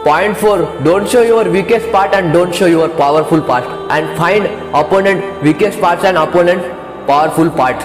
Point 4, don't show your weakest part and don't show your powerful part, and find opponent weakest parts and opponent powerful part.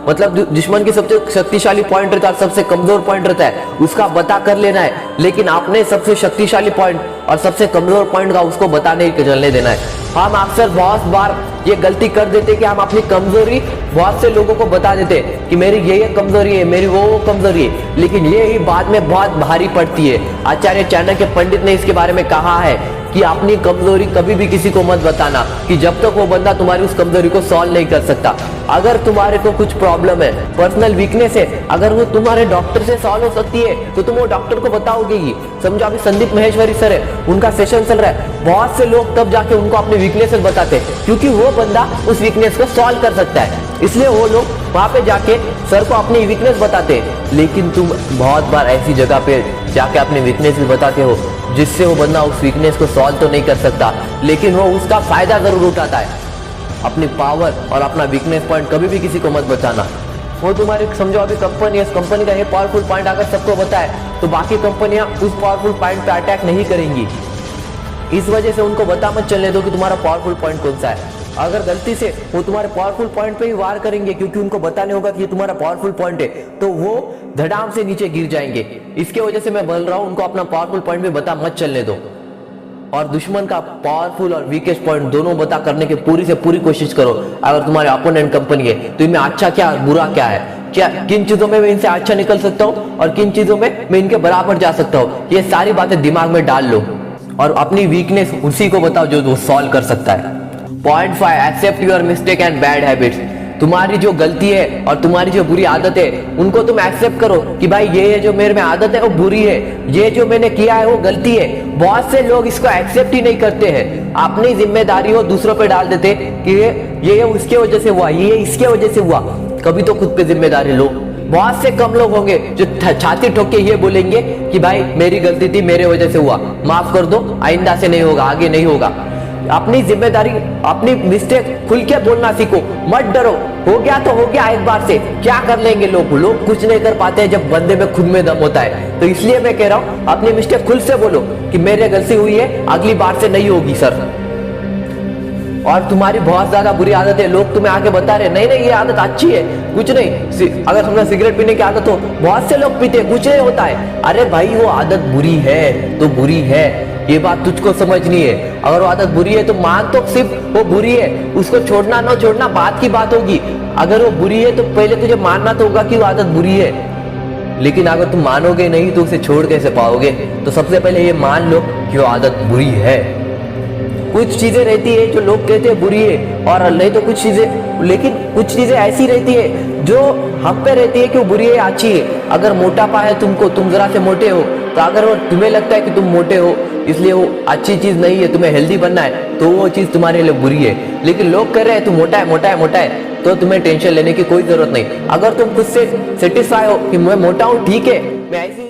मतलब दुश्मन की सबसे शक्तिशाली point रहता है, सबसे कमजोर पॉइंट रहता है, उसका बता कर लेना है, लेकिन आपने सबसे शक्तिशाली पॉइंट और सबसे कमजोर पॉइंट का उसको बता नहीं चलने देना है। हम अक्सर बहुत बार ये गलती कर देते कि हम अपनी कमजोरी बहुत से लोगों को बता देते कि मेरी ये कमजोरी है, मेरी वो कमजोरी है, लेकिन ये ही बाद में बहुत भारी पड़ती है। आचार्य चाणक्य पंडित ने इसके बारे में कहा है कि अपनी कमजोरी कभी भी किसी को मत बताना, कि जब तक वो बंदा तुम्हारी उस कमजोरी को सॉल्व नहीं कर सकता। अगर तुम्हारे को कुछ प्रॉब्लम है, पर्सनल वीकनेस है, अगर वो तुम्हारे डॉक्टर से सॉल्व हो सकती है तो तुम वो डॉक्टर को बताओगे ही। समझो अभी संदीप महेश्वरी सर है, उनका सेशन चल रहा है, बहुत से लोग तब जाके उनको अपने वीकनेसेस बताते हैं क्योंकि वो बंदा उस वीकनेस को सॉल्व कर सकता है, इसलिए वो लोग वहां पे जाके सर को अपनी वीकनेस बताते हैं। लेकिन तुम बहुत बार ऐसी जगह पे जाके अपनी वीकनेस भी बताते हो जिससे वो बंदा उस वीकनेस को सॉल्व तो नहीं कर सकता, लेकिन वो उसका फायदा जरूर उठाता है। अपनी पावर और अपना वीकनेस पॉइंट कभी भी किसी को मत बताना। वो तुम्हारी समझो अभी कंपनी है, इस कंपनी का ये पावरफुल पॉइंट अगर सबको बताए तो बाकी कंपनियां उस पावरफुल पॉइंट पे अटैक नहीं करेंगी। इस वजह से उनको बता मत चलने दो कि तुम्हारा पावरफुल पॉइंट कौन सा है। अगर गलती से वो तुम्हारे पावरफुल पॉइंट पे ही वार करेंगे क्योंकि उनको बताने होगा कि ये तुम्हारा पावरफुल पॉइंट है, तो वो धड़ाम से नीचे गिर जाएंगे। इसके वजह से मैं बोल रहा हूं उनको अपना पावरफुल पॉइंट भी बता मत चलने दो, और दुश्मन का पावरफुल और वीकेस्ट पॉइंट दोनों बता करने की पूरी से पूरी कोशिश करो। अगर तुम्हारे अपोनेंट कंपनी है तो इनमें अच्छा क्या बुरा क्या है, क्या किन चीजों में मैं इनसे अच्छा निकल सकता हूँ और किन चीजों में मैं इनके बराबर जा सकता हूँ, ये सारी बातें दिमाग में डाल लो और अपनी वीकनेस उसी को बताओ जो वो सॉल्व कर सकता है। Point 5, accept your mistake and bad habits. तुम्हारी जो गलती है और तुम्हारी जो बुरी आदत है उनको तुम एक्सेप्ट करो कि भाई ये जो मेरे में आदत है वो बुरी है, ये जो मैंने किया है वो गलती है। बहुत से लोग इसको एक्सेप्ट ही नहीं करते हैं, अपनी जिम्मेदारी हो दूसरों पे डाल देते कि ये उसके वजह से हुआ, ये इसके वजह से हुआ। कभी तो खुद पे जिम्मेदारी लो। बहुत से कम लोग होंगे जो छाती ठोक के ये बोलेंगे कि भाई मेरी गलती थी, मेरे वजह से हुआ, माफ कर दो, आइंदा से नहीं होगा, आगे नहीं होगा। अपनी जिम्मेदारी, अपनी मिस्टेक खुल के बोलना सीखो, मत डरो। हो गया तो हो गया, एक बार से क्या कर लेंगे लोग कुछ नहीं कर पाते हैं जब बंदे में खुद में दम होता है। तो इसलिए मैं कह रहा हूं अपनी मिस्टेक खुल से बोलो कि मेरे गलती हुई है, अगली बार से नहीं होगी सर। और तुम्हारी बहुत ज्यादा बुरी आदत है, लोग तुम्हें आके बता रहे नहीं ये आदत अच्छी है, कुछ नहीं। अगर तुमने सिगरेट पीने की आदत हो, बहुत से लोग पीते, कुछ नहीं होता है। अरे भाई वो आदत बुरी है तो बुरी है, ये बात तुझको समझनी है। अगर वो आदत बुरी है तो मान तो सिर्फ वो बुरी है, उसको छोड़ना ना छोड़ना बात की बात होगी। अगर वो बुरी है तो पहले तुझे मानना तो होगा कि वो आदत बुरी है, लेकिन अगर तुम मानोगे नहीं तो उसे छोड़ कैसे पाओगे। तो सबसे पहले ये मान लो कि वो आदत बुरी है। कुछ चीजें रहती है जो लोग कहते हैं बुरी है और नहीं तो कुछ चीजें, लेकिन कुछ चीजें ऐसी रहती है जो हम पे रहती है कि वो बुरी है अच्छी है। अगर मोटापा है तुमको, तुम जरा से मोटे हो, तो अगर वो तुम्हें लगता है कि तुम मोटे हो इसलिए वो अच्छी चीज नहीं है, तुम्हें हेल्दी बनना है, तो वो चीज तुम्हारे लिए बुरी है। लेकिन लोग कह रहे हैं तुम मोटा है मोटा है मोटा है, तो तुम्हें टेंशन लेने की कोई जरूरत नहीं। अगर तुम खुद से सेटिस्फाई हो कि मैं मोटा हूँ, ठीक है, मैं ऐसी